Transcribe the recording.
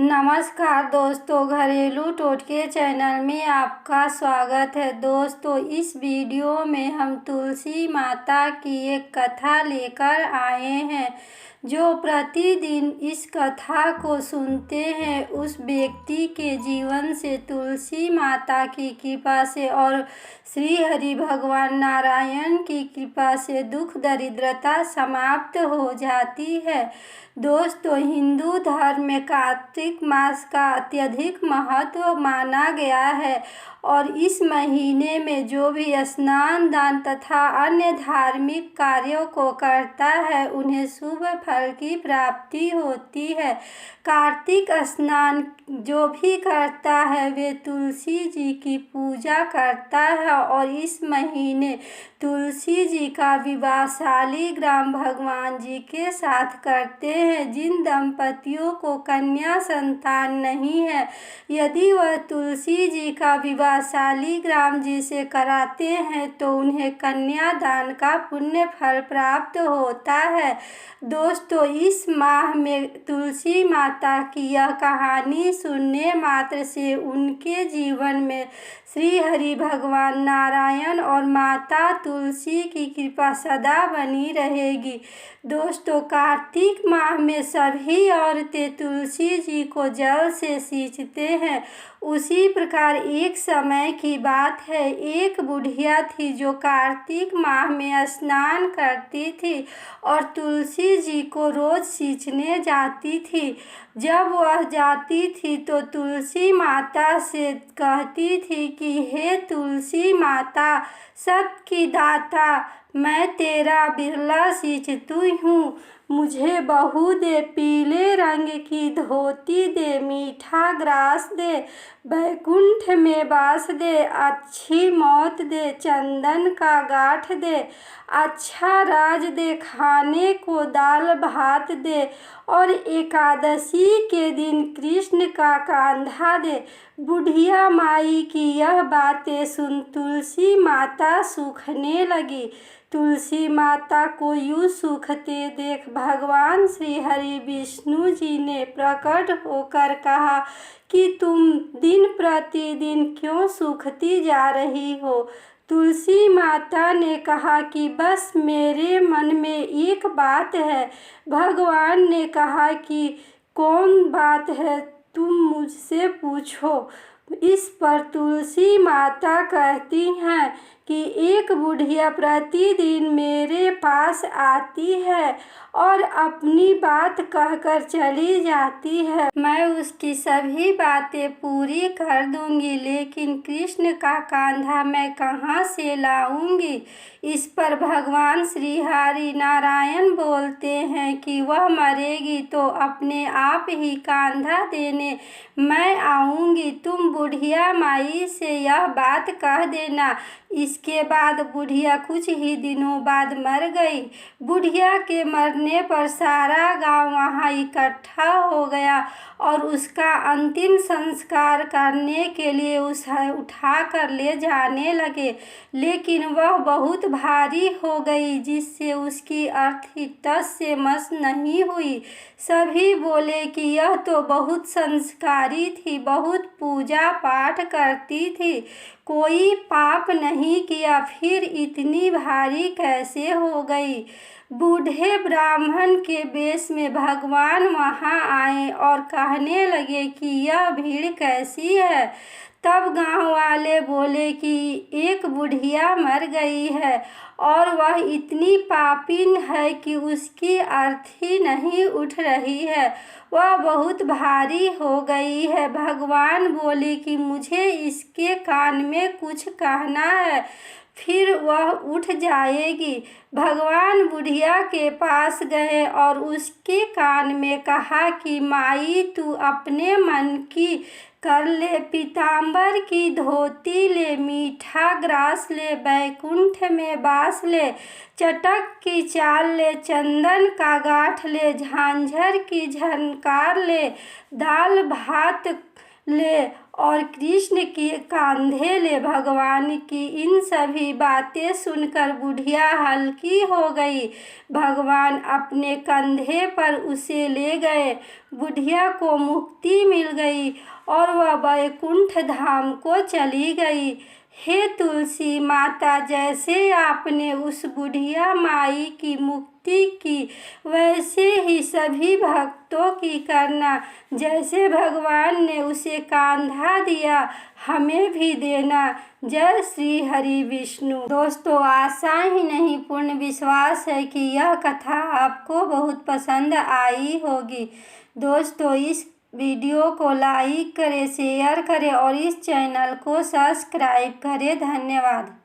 नमस्कार दोस्तों, घरेलू टोटके चैनल में आपका स्वागत है। दोस्तों, इस वीडियो में हम तुलसी माता की एक कथा लेकर आए हैं। जो प्रतिदिन इस कथा को सुनते हैं उस व्यक्ति के जीवन से तुलसी माता की कृपा से और श्री हरि भगवान नारायण की कृपा से दुख दरिद्रता समाप्त हो जाती है। दोस्तों, हिंदू धर्म में कार्तिक मास का अत्यधिक महत्व माना गया है और इस महीने में जो भी स्नान, दान तथा अन्य धार्मिक कार्यों को करता है उन्हें शुभ फल की प्राप्ति होती है। कार्तिक स्नान जो भी करता है वे तुलसी जी की पूजा करता है और इस महीने तुलसी जी का विवाह शालिग्राम भगवान जी के साथ करते हैं। जिन दंपतियों को कन्या संतान नहीं है, यदि वह तुलसी जी का विवाह शालिग्राम जी से कराते हैं तो उन्हें कन्यादान का पुण्य फल प्राप्त होता है। दोस्तों, इस माह में तुलसी माता की यह कहानी सुनने मात्र से उनके जीवन में श्री हरि भगवान नारायण और माता तुलसी की कृपा सदा बनी रहेगी। दोस्तों, कार्तिक माह में सभी औरतें तुलसी जी को जल से सींचते हैं। उसी प्रकार एक समय की बात है, एक बुढ़िया थी जो कार्तिक माह में स्नान करती थी और तुलसी जी को रोज सींचने जाती थी। जब वह जाती थी तो तुलसी माता से कहती थी कि हे तुलसी माता, सब की दाता, मैं तेरा बिरला सींचती हूँ। मुझे बहू दे, पीले रंग की धोती दे, मीठा ग्रास दे, बैकुंठ में बास दे, अच्छी मौत दे, चंदन का गांठ दे, अच्छा राज दे, खाने को दाल भात दे और एकादशी के दिन कृष्ण का कांधा दे। बुढ़िया माई की यह बातें सुन तुलसी माता सूखने लगी। तुलसी माता को यूं सूखते देख भगवान श्री हरि विष्णु जी ने प्रकट होकर कहा कि तुम दिन प्रतिदिन क्यों सूखती जा रही हो। तुलसी माता ने कहा कि बस मेरे मन में एक बात है। भगवान ने कहा कि कौन बात है, तुम मुझसे पूछो। इस पर तुलसी माता कहती हैं कि एक बुढ़िया प्रतिदिन मेरे पास आती है और अपनी बात कहकर चली जाती है। मैं उसकी सभी बातें पूरी कर दूंगी, लेकिन कृष्ण का कांधा मैं कहाँ से लाऊंगी। इस पर भगवान श्री हरि नारायण बोलते हैं कि वह मरेगी तो अपने आप ही कांधा देने मैं आऊंगी। तुम बुढ़िया माई से यह बात कह देना। इसके बाद बुढ़िया कुछ ही दिनों बाद मर गई। बुढ़िया के मरने पर सारा गांव वहां इकट्ठा हो गया और उसका अंतिम संस्कार करने के लिए उसे उठाकर ले जाने लगे, लेकिन वह बहुत भारी हो गई जिससे उसकी अर्थी तस से मस नहीं हुई। सभी बोले कि यह तो बहुत संस्कारी थी, बहुत पूजा पाठ करती थी, कोई पाप नहीं किया, फिर इतनी भारी कैसे हो गई। बूढ़े ब्राह्मण के वेश में भगवान वहां आए और कहने लगे कि यह भीड़ कैसी है। तब गांव वाले बोले कि एक बुढ़िया मर गई है और वह इतनी पापीन है कि उसकी अर्थी नहीं उठ रही है, वह बहुत भारी हो गई है। भगवान बोले कि मुझे इसके कान में कुछ कहना है, फिर वह उठ जाएगी। भगवान बुढ़िया के पास गए और उसके कान में कहा कि माई, तू अपने मन की कर ले, पीताम्बर की धोती ले, मीठा ग्रास ले, बैकुंठ में बास ले, चटक की चाल ले, चंदन का गांठ ले, झांझर की झनकार ले, दाल भात ले और कृष्ण के कंधे ले। भगवान की इन सभी बातें सुनकर बुढ़िया हल्की हो गई। भगवान अपने कंधे पर उसे ले गए। बुढ़िया को मुक्ति मिल गई और वह वैकुंठ धाम को चली गई। हे तुलसी माता, जैसे आपने उस बुढ़िया माई की मुक्ति की, वैसे ही सभी भक्तों की करना। जैसे भगवान ने उसे कांधा दिया, हमें भी देना। जय श्री हरि विष्णु। दोस्तों, आशा ही नहीं पूर्ण विश्वास है कि यह कथा आपको बहुत पसंद आई होगी। दोस्तों, इस वीडियो को लाइक करें, शेयर करें और इस चैनल को सब्सक्राइब करें। धन्यवाद।